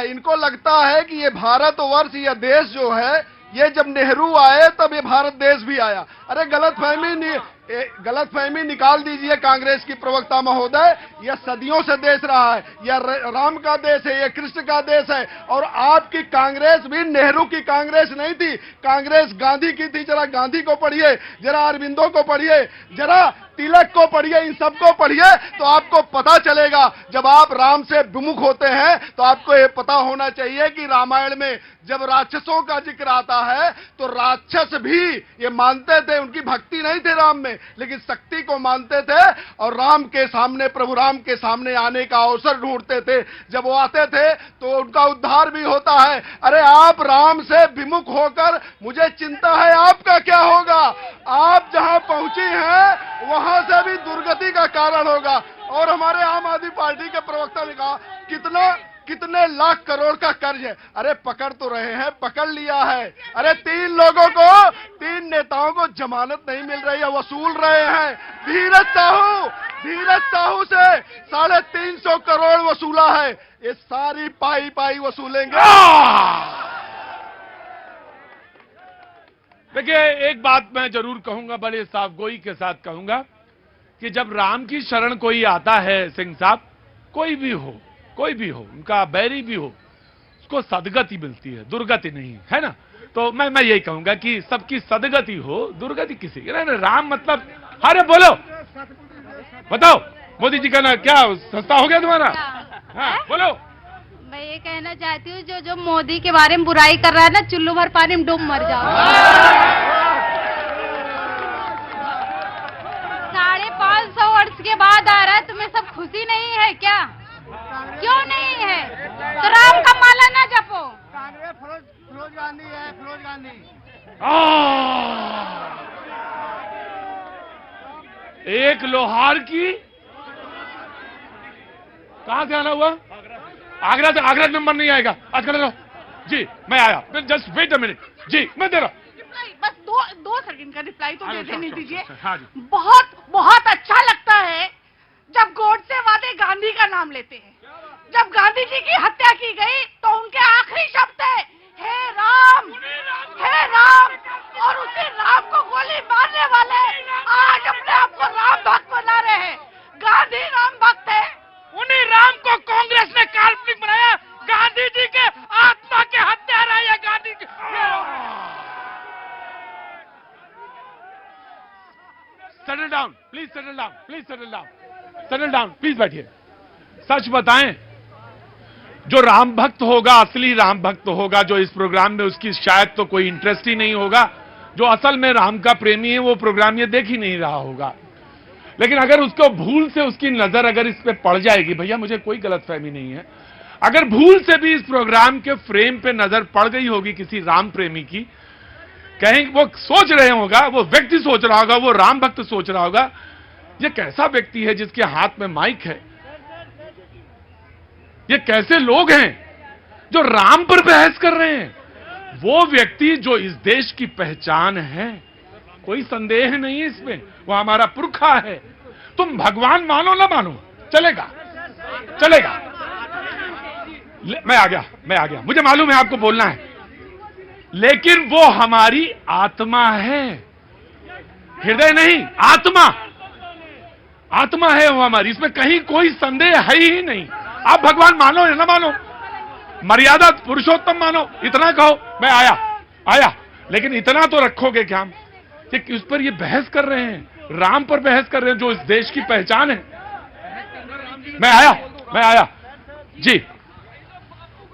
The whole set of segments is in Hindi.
है, इनको लगता है कि ये भारतवर्ष या देश जो है, ये जब नेहरू आए तब ये भारत देश भी आया। अरे गलतफहमी निकाल दीजिए कांग्रेस की प्रवक्ता महोदय। यह सदियों से देश रहा है, यह राम का देश है, यह कृष्ण का देश है। और आपकी कांग्रेस भी नेहरू की कांग्रेस नहीं थी, कांग्रेस गांधी की थी। जरा गांधी को पढ़िए, जरा अरविंदो को पढ़िए, जरा तिलक को पढ़िए, इन सबको पढ़िए तो आपको पता चलेगा। जब आप राम से विमुख होते हैं तो आपको यह पता होना चाहिए कि रामायण में जब राक्षसों का जिक्र आता है तो राक्षस भी ये मानते थे, उनकी भक्ति नहीं थी राम में, लेकिन शक्ति को मानते थे और राम के सामने, प्रभु राम के सामने आने का अवसर ढूंढते थे। जब वो आते थे तो उनका उद्धार भी होता है। अरे आप राम से विमुख होकर, मुझे चिंता है आपका क्या होगा। आप जहां पहुंची हैं वहां से भी दुर्गति का कारण होगा। और हमारे आम आदमी पार्टी के प्रवक्ता ने कहा कितने लाख करोड़ का कर्ज है। अरे पकड़ तो रहे हैं, पकड़ लिया है। अरे 3 लोगों को, 3 नेताओं को जमानत नहीं मिल रही है, वसूल रहे हैं। धीरज साहू से 350 करोड़ वसूला है। ये सारी पाई वसूलेंगे। देखिए, एक बात मैं जरूर कहूंगा, बड़े साफ गोई के साथ कहूंगा कि जब राम की शरण कोई आता है, सिंह साहब, कोई भी हो, उनका बैरी भी हो, उसको सदगति मिलती है, दुर्गति नहीं, है ना। तो मैं यही कहूंगा कि सबकी सदगति हो, दुर्गति किसी की नहीं। राम मतलब, अरे बोलो, बताओ मोदी जी का ना क्या सस्ता हो गया तुम्हारा? हाँ बोलो। मैं ये कहना चाहती हूँ, जो मोदी के बारे में बुराई कर रहा है ना, चुल्लू भर पानी में डूब मर जाओ। 550 वर्ष के बाद आ रहा है, तुम्हें सब खुशी नहीं है क्या? क्यों नहीं है? तो राम का माला ना जपो। फिरोज गांधी है, फिरोज गांधी। एक लोहार की कहां से आना हुआ? आगरा से। आगरा नंबर नहीं आएगा आज कर लो जी। मैं आया, जस्ट वेट अ मिनट जी, मैं दे रहा हूं। बस दो सेकंड का रिप्लाई तो दे देने दीजिए। हाँ जी। बहुत अच्छा लगता है जब गोडसे वादे गांधी का नाम लेते हैं। जब गांधी जी की हत्या की गई तो उनके आखिरी शब्द है, हे राम, हे राम। और उसी राम को गोली मारने वाले आज अपने आप को राम भक्त बना रहे हैं। गांधी राम भक्त है। उन्हीं राम को कांग्रेस ने काल्पनिक बनाया। गांधी जी के आत्मा के हत्यारा है Gandhi ji. Settle down please, settle down please, बैठिए। सच बताएं, जो राम भक्त होगा, असली राम भक्त होगा, जो इस प्रोग्राम में उसकी शायद तो कोई इंटरेस्ट ही नहीं होगा, जो असल में राम का प्रेमी है, वो प्रोग्राम ये देख ही नहीं रहा होगा। लेकिन अगर उसको भूल से उसकी नजर अगर इस पे पड़ जाएगी, भैया मुझे कोई गलतफहमी नहीं है, अगर भूल से भी इस प्रोग्राम के फ्रेम पे नजर पड़ गई होगी किसी राम प्रेमी की, कहीं वो सोच रहे होगा, वो व्यक्ति सोच रहा होगा, वो राम भक्त सोच रहा होगा, ये कैसा व्यक्ति है जिसके हाथ में माइक है? ये कैसे लोग हैं जो राम पर बहस कर रहे हैं? वो व्यक्ति जो इस देश की पहचान है, कोई संदेह नहीं है इसमें, वो हमारा पुरखा है। तुम भगवान मानो ना मानो, चलेगा। मैं आ गया, मुझे मालूम है आपको बोलना है, लेकिन वो हमारी आत्मा है, हृदय नहीं, आत्मा है वो हमारी, इसमें कहीं कोई संदेह है ही नहीं। आप भगवान मानो या ना मानो, मर्यादा पुरुषोत्तम मानो, इतना कहो मैं आया, लेकिन इतना तो रखोगे क्या कि उस पर ये बहस कर रहे हैं, राम पर बहस कर रहे हैं, जो इस देश की पहचान है। मैं आया जी।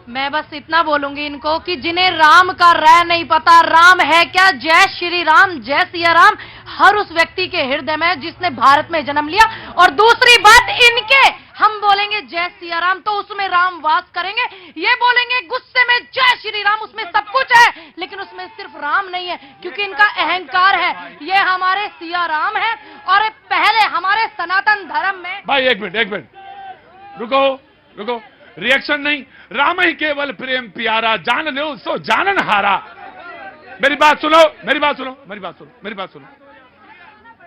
मैं बस इतना बोलूंगी इनको कि जिन्हें राम का रह नहीं पता, राम है क्या, जय श्री राम, जय सिया राम, हर उस व्यक्ति के हृदय में जिसने भारत में जन्म लिया। और दूसरी बात, इनके हम बोलेंगे जय सिया राम तो उसमें राम वास करेंगे, ये बोलेंगे गुस्से में जय श्री राम, उसमें सब कुछ है, लेकिन उसमें सिर्फ राम नहीं है, क्योंकि इनका अहंकार है। ये हमारे सिया राम है और पहले हमारे सनातन धर्म में। भाई एक मिनट रुको, रिएक्शन नहीं, राम ही केवल प्रेम प्यारा, जान लो सो जानन हारा। मेरी बात सुनो।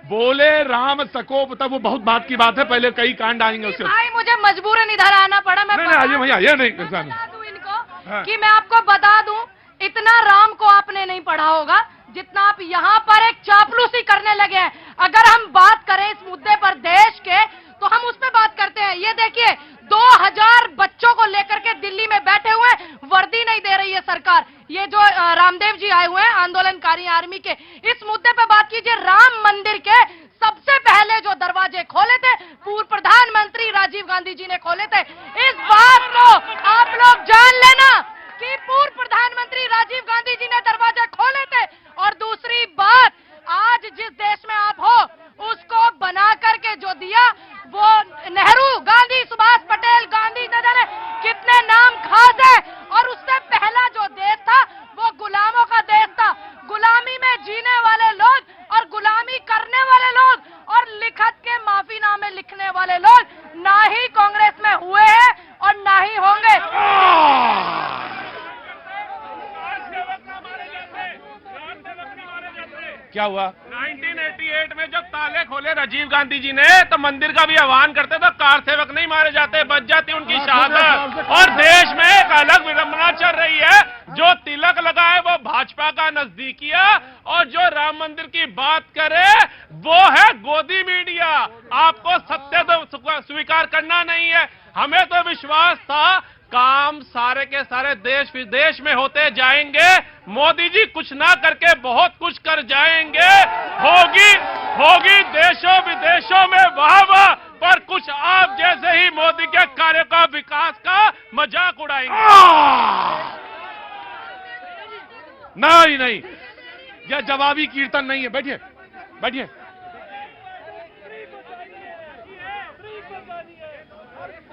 बोले राम सकोप, तब वो बहुत बात की बात है, पहले कई कांड आएंगे उसके। भाई मुझे मजबूरन इधर आना पड़ा। मैं नहीं, आइए भैया, ये नहीं इनको हाँ। कि मैं आपको बता दूं, इतना राम को आपने नहीं पढ़ा होगा जितना आप यहाँ पर एक चापलूसी करने लगे हैं। अगर हम बात करें इस मुद्दे पर देश के, तो हम उस पे बात करते हैं। ये देखिए, 2000 बच्चों को लेकर के दिल्ली में बैठे हुए हैं, वर्दी नहीं दे रही है सरकार। ये जो रामदेव जी आए हुए हैं, आंदोलनकारी आर्मी के, इस मुद्दे पे बात कीजिए। राम मंदिर के सबसे पहले जो दरवाजे खोले थे, पूर्व प्रधानमंत्री राजीव गांधी जी ने खोले थे। इस बात को आप लोग जान लेना कि पूर्व प्रधानमंत्री राजीव गांधी जी ने दरवाजे खोले थे। और दूसरी बात, आज जिस देश में आप हो, उसको बना करके जो दिया वो नेहरू, गांधी, सुभाष पटेल, गांधी, न जाने कितने नाम खास है। और उससे पहला जो देश था वो गुलामों का देश था। गुलामी में जीने वाले लोग और गुलामी करने वाले लोग और लिखत के माफीनामे लिखने वाले लोग ना ही कांग्रेस में हुए हैं और ना ही होंगे। क्या हुआ? 1988 में जब ताले खोले राजीव गांधी जी ने, तो मंदिर का भी आह्वान करते तो कार सेवक नहीं मारे जाते, बच जाती उनकी शहादत। और देश में एक अलग विडंबना चल रही है, जो तिलक लगा है वो भाजपा का नजदीकिया, और जो राम मंदिर की बात करे वो है गोदी मीडिया। आपको सत्य तो स्वीकार करना नहीं है। हमें तो विश्वास था काम सारे के सारे देश विदेश में होते जाएंगे, मोदी जी कुछ ना करके बहुत कुछ कर जाएंगे। होगी देशों विदेशों में वाह वाह, पर कुछ आप जैसे ही मोदी के कार्य का, विकास का मजाक उड़ाएंगे। नहीं, यह जवाबी कीर्तन नहीं है। बैठिए बैठिए।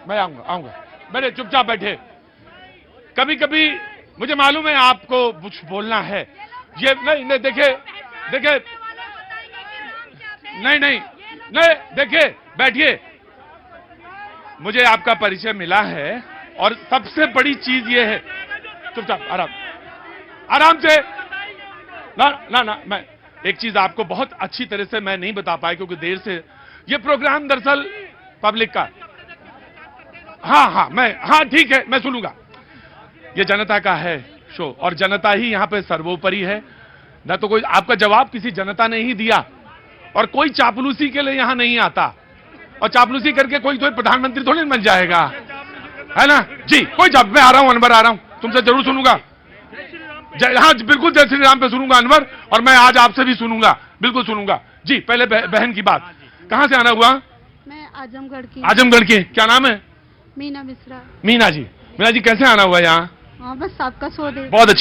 मैं आऊंगा। बैठे, चुपचाप बैठे। कभी कभी मुझे मालूम है आपको कुछ बोलना है। ये नहीं देखिए नहीं देखिए, बैठिए। मुझे आपका परिचय मिला है और सबसे बड़ी चीज ये है, चुपचाप आराम से ना मैं एक चीज आपको बहुत अच्छी तरह से मैं नहीं बता पाया क्योंकि देर से। ये प्रोग्राम दरअसल पब्लिक का, हाँ ठीक है, मैं सुनूंगा। ये जनता का है शो और जनता ही यहां पे सर्वोपरि है। ना तो कोई आपका जवाब किसी जनता ने ही दिया, और कोई चापलूसी के लिए यहां नहीं आता, और चापलूसी करके कोई तो प्रधानमंत्री थोड़ी बन जाएगा, है ना जी। कोई जब मैं आ रहा हूं अनवर, आ रहा हूं, तुमसे जरूर सुनूंगा। हाँ बिल्कुल, जय श्री राम पे सुनूंगा अनवर, और मैं आज आपसे भी सुनूंगा, बिल्कुल सुनूंगा जी। पहले बहन की बात, कहां से आना हुआ? मैं आजमगढ़ की। क्या नाम है? मीना मिश्रा। मीना जी कैसे आना हुआ यहाँ? हाँ, बस आपका शो देख। बहुत अच्छी